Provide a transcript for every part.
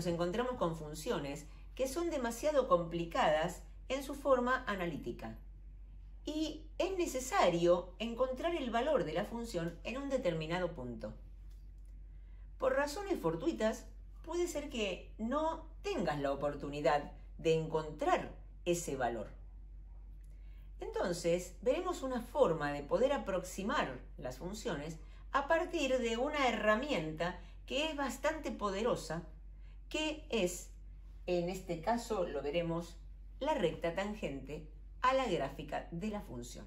nos encontramos con funciones que son demasiado complicadas en su forma analítica. Y es necesario encontrar el valor de la función en un determinado punto. Por razones fortuitas, puede ser que no tengas la oportunidad de encontrar ese valor. Entonces, veremos una forma de poder aproximar las funciones a partir de una herramienta que es bastante poderosa, que es, en este caso lo veremos, la recta tangente a la gráfica de la función.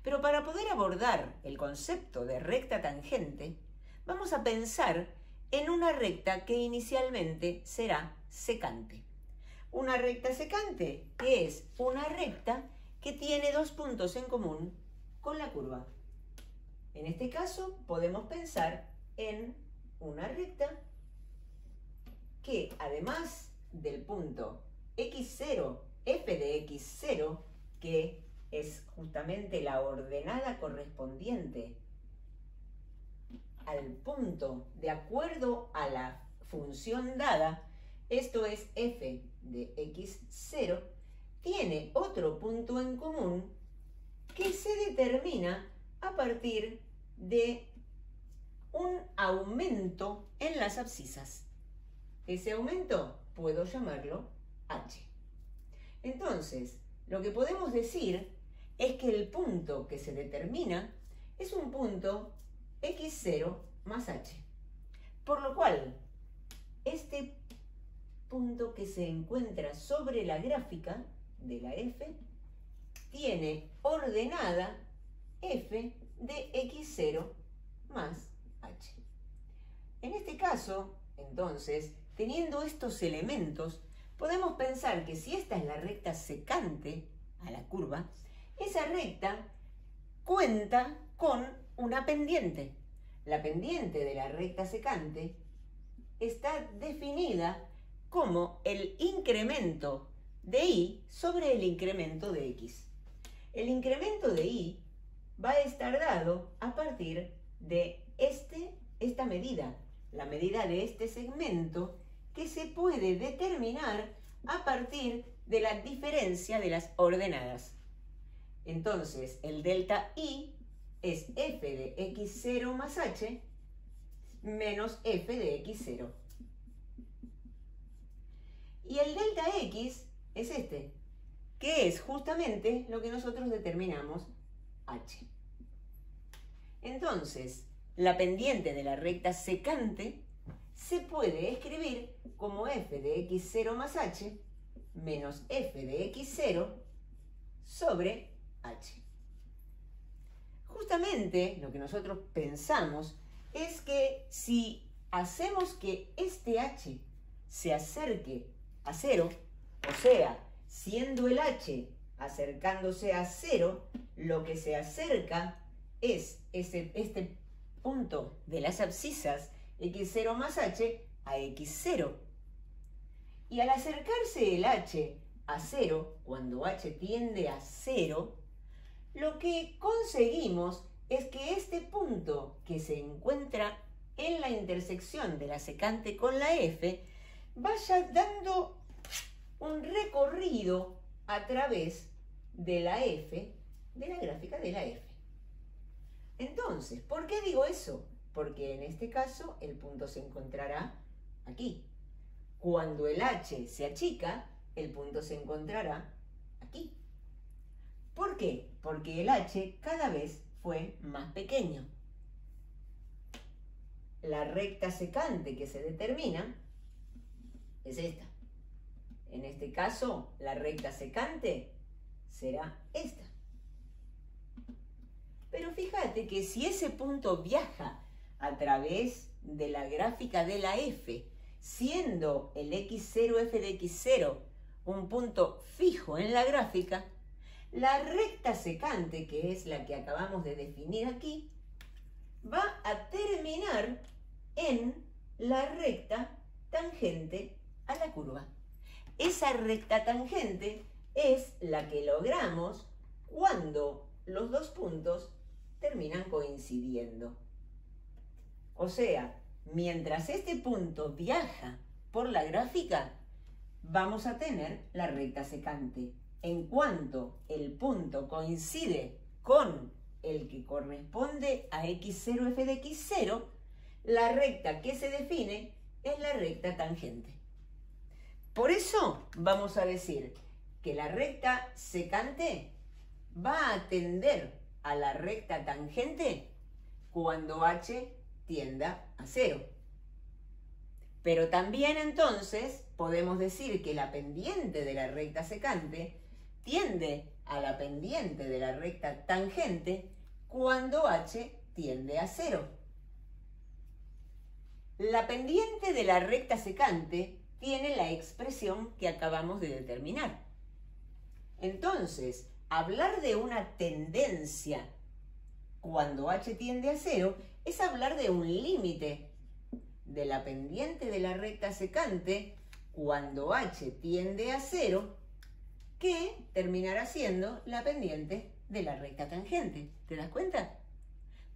Pero para poder abordar el concepto de recta tangente, vamos a pensar en una recta que inicialmente será secante. Una recta secante, que es una recta que tiene dos puntos en común con la curva. En este caso podemos pensar en una recta que, además del punto x0, f de x0, que es justamente la ordenada correspondiente al punto de acuerdo a la función dada, esto es f de x0, tiene otro punto en común que se determina a partir de un aumento en las abscisas. Ese aumento puedo llamarlo h. Entonces, lo que podemos decir es que el punto que se determina es un punto x0 más h. Por lo cual, este punto que se encuentra sobre la gráfica de la f tiene ordenada f de x0 más h. En este caso, entonces, teniendo estos elementos, podemos pensar que si esta es la recta secante a la curva, esa recta cuenta con una pendiente. La pendiente de la recta secante está definida como el incremento de y sobre el incremento de x. El incremento de y va a estar dado a partir de esta medida, la medida de este segmento, que se puede determinar a partir de la diferencia de las ordenadas. Entonces, el delta y es f de x0 más h menos f de x0. Y el delta x es este, que es justamente lo que nosotros determinamos h. Entonces, la pendiente de la recta secante se puede escribir como f de x0 más h menos f de x0 sobre h. Justamente lo que nosotros pensamos es que si hacemos que este h se acerque a 0, o sea, siendo el h acercándose a 0, lo que se acerca es este punto de las abscisas x0 más h a x0. Y al acercarse el h a 0, cuando h tiende a 0, lo que conseguimos es que este punto que se encuentra en la intersección de la secante con la f vaya dando un recorrido a través de la f, de la gráfica de la f. Entonces, ¿por qué digo eso? Porque en este caso el punto se encontrará aquí. Cuando el h se achica, el punto se encontrará aquí. ¿Por qué? Porque el h cada vez fue más pequeño. La recta secante que se determina es esta. En este caso, la recta secante será esta. Pero fíjate que si ese punto viaja a través de la gráfica de la f, siendo el x0, f de x0, un punto fijo en la gráfica, la recta secante, que es la que acabamos de definir aquí, va a terminar en la recta tangente a la curva. Esa recta tangente es la que logramos cuando los dos puntos terminan coincidiendo. O sea, mientras este punto viaja por la gráfica, vamos a tener la recta secante. En cuanto el punto coincide con el que corresponde a x0, f de x0, la recta que se define es la recta tangente. Por eso vamos a decir que la recta secante va a tender a la recta tangente cuando h tienda a 0. Pero también entonces podemos decir que la pendiente de la recta secante tiende a la pendiente de la recta tangente cuando h tiende a 0. La pendiente de la recta secante tiene la expresión que acabamos de determinar. Entonces, hablar de una tendencia cuando h tiende a 0 es hablar de un límite de la pendiente de la recta secante cuando h tiende a 0 que terminará siendo la pendiente de la recta tangente. ¿Te das cuenta?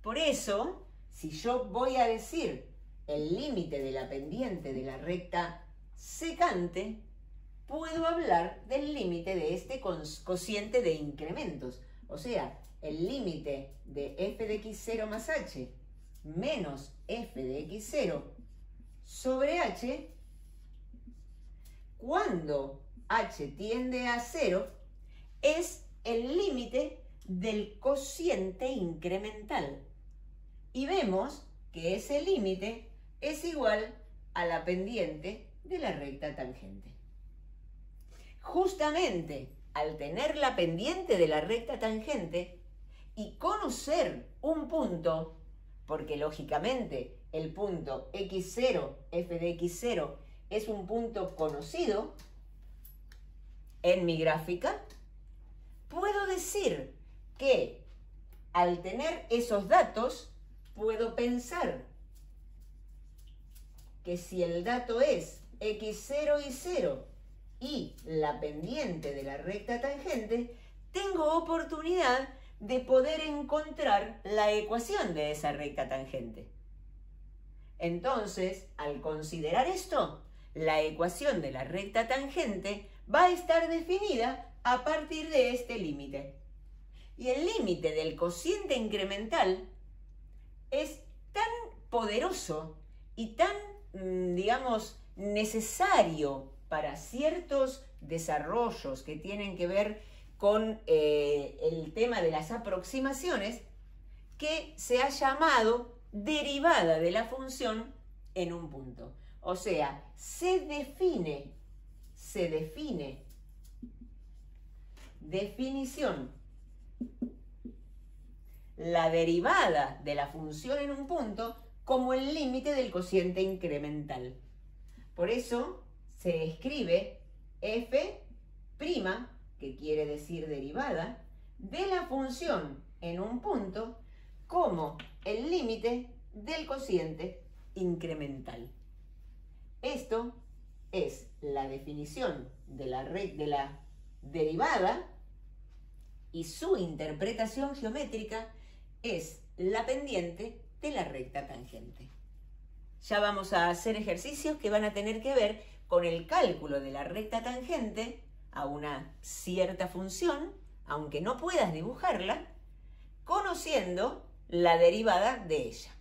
Por eso, si yo voy a decir el límite de la pendiente de la recta secante, puedo hablar del límite de este cociente de incrementos. O sea, el límite de f de x0 más h menos f de x0 sobre h, cuando h tiende a 0, es el límite del cociente incremental. Y vemos que ese límite es igual a la pendiente de la recta tangente. Justamente al tener la pendiente de la recta tangente y conocer un punto, porque lógicamente el punto x0, f de x0, es un punto conocido en mi gráfica, puedo decir que al tener esos datos, puedo pensar que si el dato es x0 y 0 y la pendiente de la recta tangente, tengo oportunidad de poder encontrar la ecuación de esa recta tangente. Entonces, al considerar esto, la ecuación de la recta tangente va a estar definida a partir de este límite. Y el límite del cociente incremental es tan poderoso y tan, digamos, necesario para ciertos desarrollos que tienen que ver con el tema de las aproximaciones, que se ha llamado derivada de la función en un punto. O sea, se define, definición, la derivada de la función en un punto como el límite del cociente incremental. Por eso se escribe f', que quiere decir derivada, de la función en un punto como el límite del cociente incremental. Esto es la definición de la derivada, y su interpretación geométrica es la pendiente de la recta tangente. Ya vamos a hacer ejercicios que van a tener que ver con el cálculo de la recta tangente a una cierta función, aunque no puedas dibujarla, conociendo la derivada de ella.